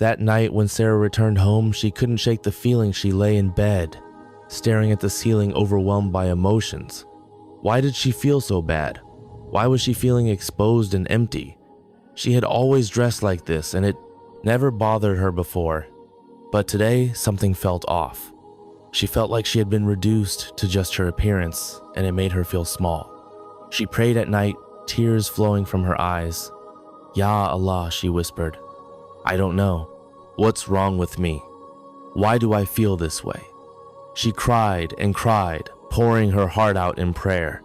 That night when Sara returned home, she couldn't shake the feeling. She lay in bed, staring at the ceiling, overwhelmed by emotions. Why did she feel so bad? Why was she feeling exposed and empty? She had always dressed like this, and it never bothered her before. But today, something felt off. She felt like she had been reduced to just her appearance, and it made her feel small. She prayed at night, tears flowing from her eyes. "Ya Allah," she whispered. "I don't know. What's wrong with me? Why do I feel this way?" She cried and cried, pouring her heart out in prayer.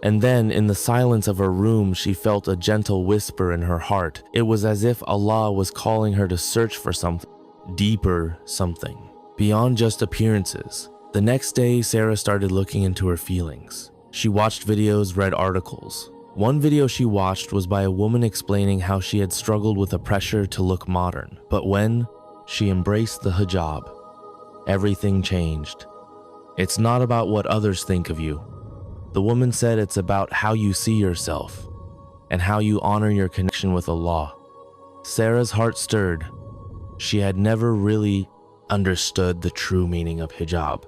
And then, in the silence of her room, she felt a gentle whisper in her heart. It was as if Allah was calling her to search for something deeper, something beyond just appearances. The next day, Sara started looking into her feelings. She watched videos, read articles. One video she watched was by a woman explaining how she had struggled with a pressure to look modern. But when she embraced the hijab, everything changed. It's not about what others think of you. The woman said it's about how you see yourself and how you honor your connection with Allah. Sara's heart stirred. She had never really understood the true meaning of hijab.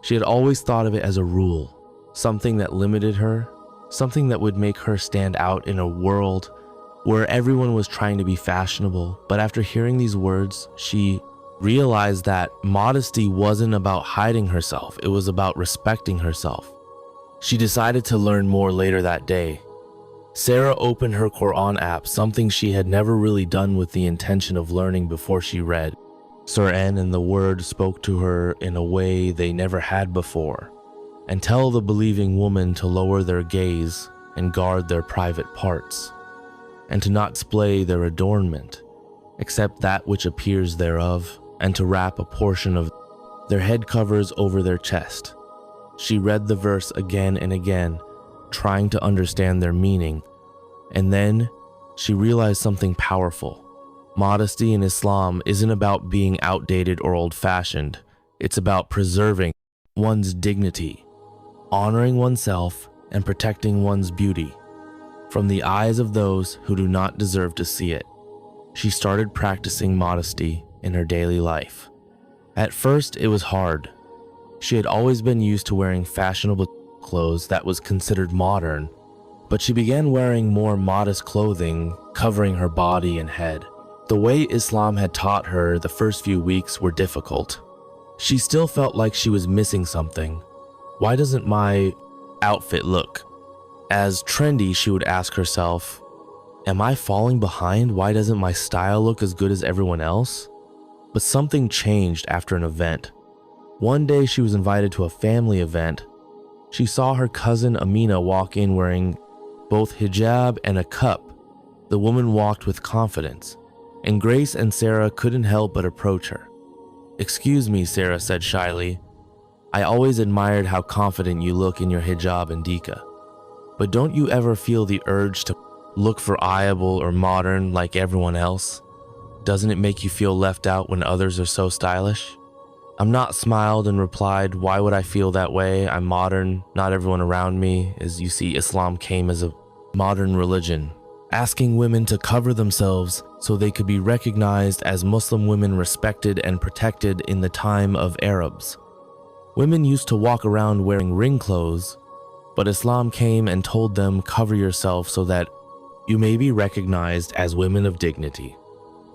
She had always thought of it as a rule, something that limited her, something that would make her stand out in a world where everyone was trying to be fashionable. But after hearing these words, she realized that modesty wasn't about hiding herself, it was about respecting herself. She decided to learn more later that day. Sara opened her Quran app, something she had never really done with the intention of learning before she read. Quran and the word spoke to her in a way they never had before, and tell the believing woman to lower their gaze and guard their private parts, and to not display their adornment, except that which appears thereof, and to wrap a portion of their head covers over their chest. She read the verse again and again, trying to understand their meaning, and then she realized something powerful. Modesty in Islam isn't about being outdated or old-fashioned. It's about preserving one's dignity, honoring oneself, and protecting one's beauty from the eyes of those who do not deserve to see it. She started practicing modesty in her daily life. At first, it was hard. She had always been used to wearing fashionable clothes that was considered modern, but she began wearing more modest clothing, covering her body and head. The way Islam had taught her, the first few weeks were difficult. She still felt like she was missing something. Why doesn't my outfit look as trendy? She would ask herself, am I falling behind? Why doesn't my style look as good as everyone else? But something changed after an event. One day she was invited to a family event. She saw her cousin Amina walk in wearing both hijab and a cup. The woman walked with confidence, and Grace and Sara couldn't help but approach her. "Excuse me," Sara said shyly. "I always admired how confident you look in your hijab and dika. But don't you ever feel the urge to look friable or modern like everyone else? Doesn't it make you feel left out when others are so stylish?" Amina smiled and replied, "Why would I feel that way? I'm modern, not everyone around me." As you see, Islam came as a modern religion, asking women to cover themselves so they could be recognized as Muslim women, respected and protected in the time of Arabs. Women used to walk around wearing ring clothes, but Islam came and told them, cover yourself so that you may be recognized as women of dignity.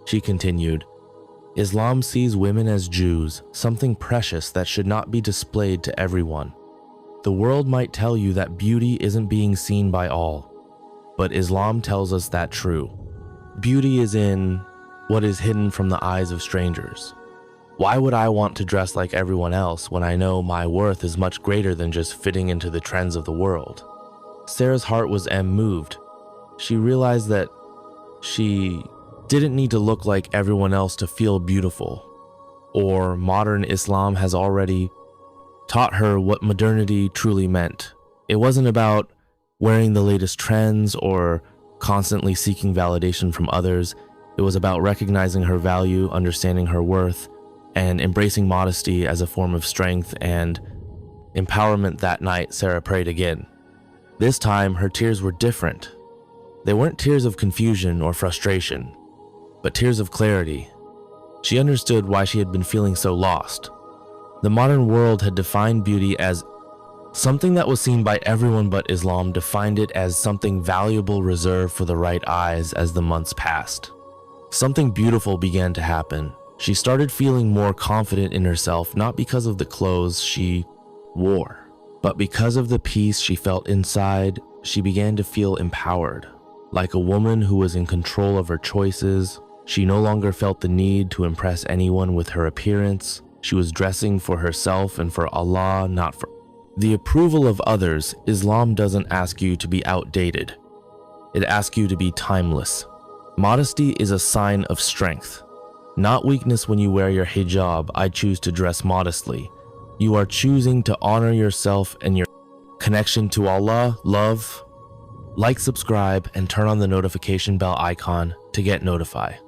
She continued, Islam sees women as Jews, something precious that should not be displayed to everyone. The world might tell you that beauty isn't being seen by all, but Islam tells us that true. Beauty is in what is hidden from the eyes of strangers. Why would I want to dress like everyone else when I know my worth is much greater than just fitting into the trends of the world? Sara's heart was moved. She realized that she didn't need to look like everyone else to feel beautiful, or modern Islam has already taught her what modernity truly meant. It wasn't about wearing the latest trends or constantly seeking validation from others. It was about recognizing her value, understanding her worth, and embracing modesty as a form of strength and empowerment. That night, Sara prayed again. This time, her tears were different. They weren't tears of confusion or frustration, but tears of clarity. She understood why she had been feeling so lost. The modern world had defined beauty as something that was seen by everyone, but Islam defined it as something valuable reserved for the right eyes. As the months passed, something beautiful began to happen. She started feeling more confident in herself, not because of the clothes she wore, but because of the peace she felt inside. She began to feel empowered, like a woman who was in control of her choices. She no longer felt the need to impress anyone with her appearance. She was dressing for herself and for Allah, not for the approval of others. Islam doesn't ask you to be outdated. It asks you to be timeless. Modesty is a sign of strength, not weakness. When you wear your hijab, I choose to dress modestly. You are choosing to honor yourself and your connection to Allah. Love, like, subscribe, and turn on the notification bell icon to get notified.